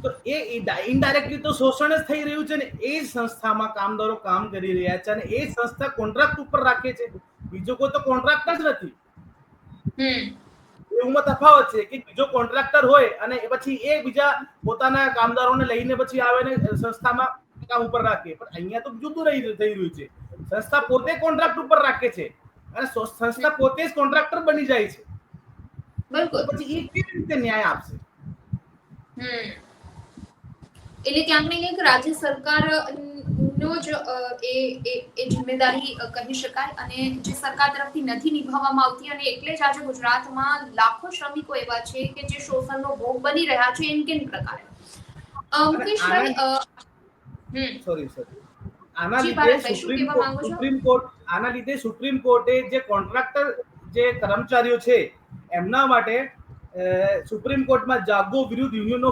તો એ ઇનડાયરેક્ટલી તો શોષણ જ થઈ રહ્યું છે ને. એ સંસ્થામાં કામદારો કામ કરી રહ્યા છે અને એ સંસ્થા કોન્ટ્રાક્ટ ઉપર રાખે છે. બીજો કોઈ તો કોન્ટ્રાક્ટ જ નથી. એમાં તફાવત છે કે બીજો કોન્ટ્રાક્ટર હોય અને પછી એ બીજા પોતાના કામદારોને લઈને પછી આવે ને સંસ્થામાં કામ ઉપર રાખે. પણ અહીંયા તો જુદું થઈ રહ્યું છે. સંસ્થા પોતે કોન્ટ્રાક્ટ ઉપર રાખે છે અને સંસ્થા પોતે જ કોન્ટ્રાક્ટર બની જાય છે. બિલકુલ. પછી એ કેવી રીતે ન્યાય આપશે? એટલે ક્યાંક ને ક્યાંક રાજ્ય સરકાર નો જ એ જિમ્મેદારી કહી શકાય અને જે સરકાર તરફથી નથી નિભાવવામાં આવતી અને એટલે જ આજે ગુજરાતમાં લાખો શ્રમિકો એવા છે કે જે શોષણનો ભોગ બની રહ્યા છે એન પ્રકારે. મુકેશભાઈ સોરી આના લીધે સુપ્રીમ કોર્ટે જે કોન્ટ્રાક્ટર જે કર્મચારીઓ છે એમના માટે સુપ્રીમ કોર્ટમાં જાગો વિરુદ્ધ યુનિયન